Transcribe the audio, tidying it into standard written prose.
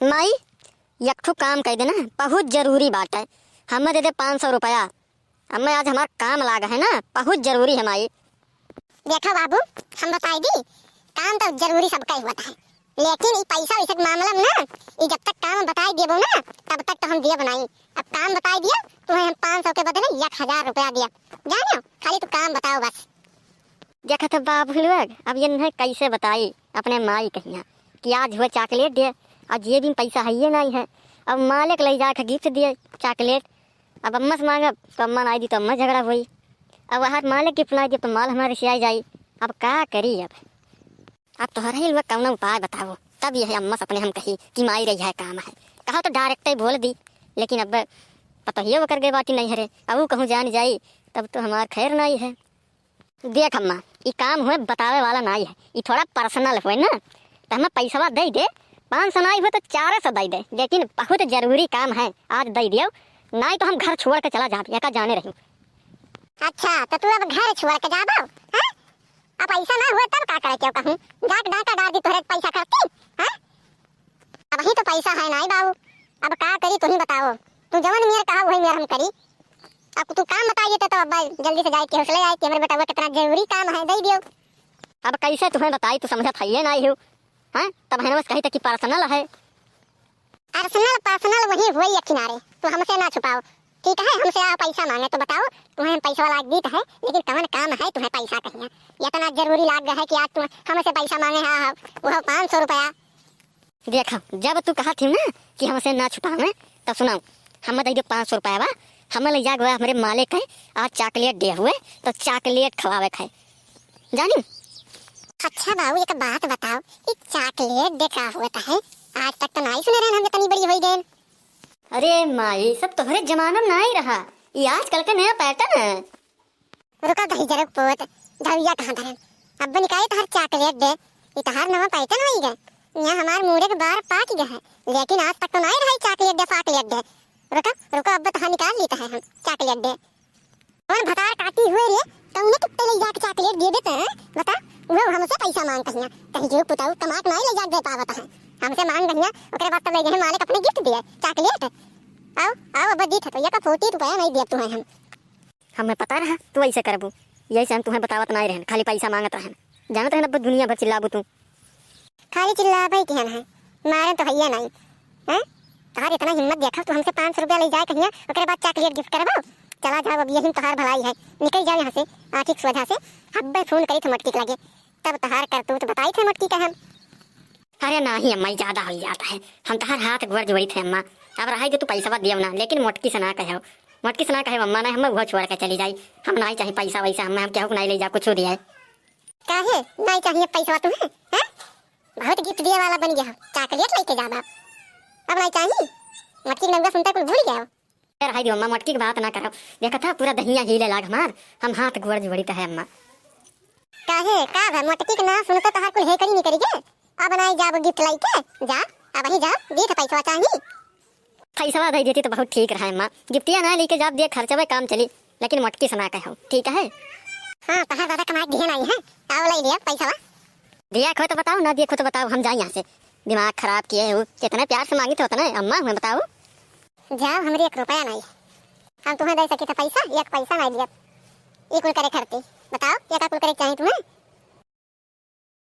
माई यकठू काम कह देना, बहुत जरूरी बात है। हमें दे दे 500 रुपया। हमें आज हमारा काम लागा है ना, बहुत जरूरी है माई। देखो बाबू, हम बताई दी काम तो जरूरी सबका ही होता है, लेकिन ये पैसा वैसे मामला में ना, ये जब तक काम बताई देबो ना तब तक तो हम दिया बनाई। अब काम बताई दिया तुम्हें हम 500 के बदले 1000 रुपया दिया, जानो खाली तू काम बताओ बस। देखा था बाबू लोग, अब ये नहीं कैसे बताई अपने माई कहिया कि आज हुआ चॉकलेट दे, आज ये भी पैसा है ये नहीं है। अब मालिक ले जाकर गिफ्ट दिए चॉकलेट, अब अम्मा से मांगा तो अम्मा नहीं दी तो अम्मा झगड़ा हुई। अब वहाँ मालिक गिफ्ट नहीं दी तो माल हमारे से आई जाई। अब क्या करी अब तोहरा ही लोग कौन उपाय बताओ। तब यह अम्मा से अपने हम कही कि माई रही है काम है, कहा तो डायरेक्ट ही बोल दी, लेकिन अब पता ही वो कर गए बात नहीं है। अब वो कहूँ जान जाई तब तो हमार खैर नहीं है। देख अम्मा, ये काम हुए बतावे वाला नहीं है, ये थोड़ा पर्सनल हुए ना, तो हमें पैसा दे दे, 500 नहीं हुए तो 400 दे दे, लेकिन बहुत जरूरी काम है, आज दे दियो, नहीं तो हम घर छोड़ के चला जा का जाने रही। अच्छा तो तू अब घर छोड़ के जा बाब, हैं? अब पैसा ना हुआ तब का करे क्यों कहूं, जाक डाका डाल दी तोरे पैसा करती, हैं? अब ही तो पैसा है नहीं बाबू, अब का करी तुम ही बताओ। तू जवन मेरे कहा वही मेरा हम करी। अब तू काम बताइए तो अब जल्दी से जाए के हौसले आए कि हमरे बेटा कितना जरूरी काम है, दे दियो। अब कैसे तुम्हें बताई, तू समझत है ये नहीं हो, हैं? तब है कही तक कि पर्सनल है। पर्सनल वही हुई है किनारे, तो हमसे ना छुपाओ, ठीक है? हमसे आप पैसा मांगे तो बताओ, तुम्हें पैसा वाला दी है, लेकिन कौन काम है तुम्हें पैसा कहिए, इतना जरूरी लाग गया है कि आज तुम हमसे पैसा मांगे। हाँ वो 500 रुपया। देखा जब तू कहा थी ना कि हमसे ना छुपावे, तब सुनाओ हम दे दो 500 रुपया बा, हमें ले जा गया हमारे मालिक है आज चॉकलेट दे हुए तो चॉकलेट खवावे खाए जानी। अच्छा बाबू एक बात बताओ, ये चॉकलेट देखा हुआ है आज तक तो नहीं सुने रहे हम, इतनी बड़ी हुई गए। अरे माई सब तोहरे जमाना में नहीं रहा, ये आजकल का नया पैटर्न है। रुका दही जरक पोत धविया कहाँ धरन, अब निकाले तो हर चॉकलेट दे, ये तो हर नवा पैटर्न हो गए। यहाँ हमारे मुड़े के बार पाक गए हैं, लेकिन आज तक तो नहीं रहा चॉकलेट दे चॉकलेट दे। रुका रुका अब तो निकाल लेता है हम चॉकलेट दे। और भतार काटी हुए रे तो उन्हें कितने ले जाके चॉकलेट दे देते हैं बता, वो हमसे पैसा मांग कहिया कहीं जो पुताऊ कमाक नहीं ले जा दे पावत है, हमसे मांग कहिया ओकरे बाद तब ले गए मालिक अपने गिफ्ट दिए चॉकलेट। आओ आओ अब दी था तो ये का 40 रुपया नहीं दिया तुम्हें हम। हमें पता रहा तू ऐसे करबू, यही हम तुम्हें बतावत नहीं रहन, खाली पैसा मांगत रहन, जानत रहन अब दुनिया भर चिल्लाबू तू। खाली चिल्लाबे केहन है, मारे तो भैया नहीं हैं? तोहार इतना हिम्मत देखा तू हमसे 500 रुपया ले जाए कहिया ओकरे बाद चॉकलेट गिफ्ट करबो। चला जाओ अब यही तोहार भलाई है, निकल जाओ यहाँ से आर्थिक सुविधा से। हब्बे फोन करी थे मटकी के लगे तब तोहार करतूत बताई थे मटकी का हम। अरे नहीं अम्मा ज्यादा हो जाता है, हम तोहार हाथ गोड़ जोड़ी थे अम्मा, अब रहा जो तू पैसा दियो ना, लेकिन मोटकी से ना कहो, मोटकी से ना कहे अम्मा ना हमें वो छोड़ के चली जाई, हम नहीं चाहिए पैसा वैसा, हम क्या नहीं ले जा कुछ दिया है। काहे नहीं चाहिए पैसा तुम्हें, हैं? बहुत गिफ्ट दिए वाला बन गया, चॉकलेट लेके जा बाप, अब नहीं चाहिए। मटकी नंगा सुनता कुछ भूल गया। रहा दियो अम्मा, मटकी की बात ना करो, देखा था पूरा दहिया हिले लाग हमार, हम हाथ गोड़ जोड़ी है अम्मा। काहे का मटकी के ना सुनता तोहार कुल हे करी नहीं करी, अब नहीं जाब गिफ्ट लेके जा, अब ही जाओ दी तो पैसा चाहिए। पैसा दे देती तो बहुत ठीक रहा अम्मा, गिफ्टिया ना लेके जाब दे खर्चा में काम चली, लेकिन मटकी से ना कहो, ठीक है? हाँ तोहार ज्यादा कमाई दिया नहीं है, आओ ले लिया पैसा दिया खो तो बताओ, ना दिया खो तो बताओ, हम जाए यहाँ से, दिमाग खराब किए हो, कितना प्यार से मांगी तो होता ना अम्मा, हमें बताओ। जाओ हमारी 1 रुपया नहीं, हम तुम्हें दे सके तो पैसा, एक पैसा नहीं दिया, ये कुल करे खर्ची बताओ, ये का कुल करे चाहिए तुम्हें।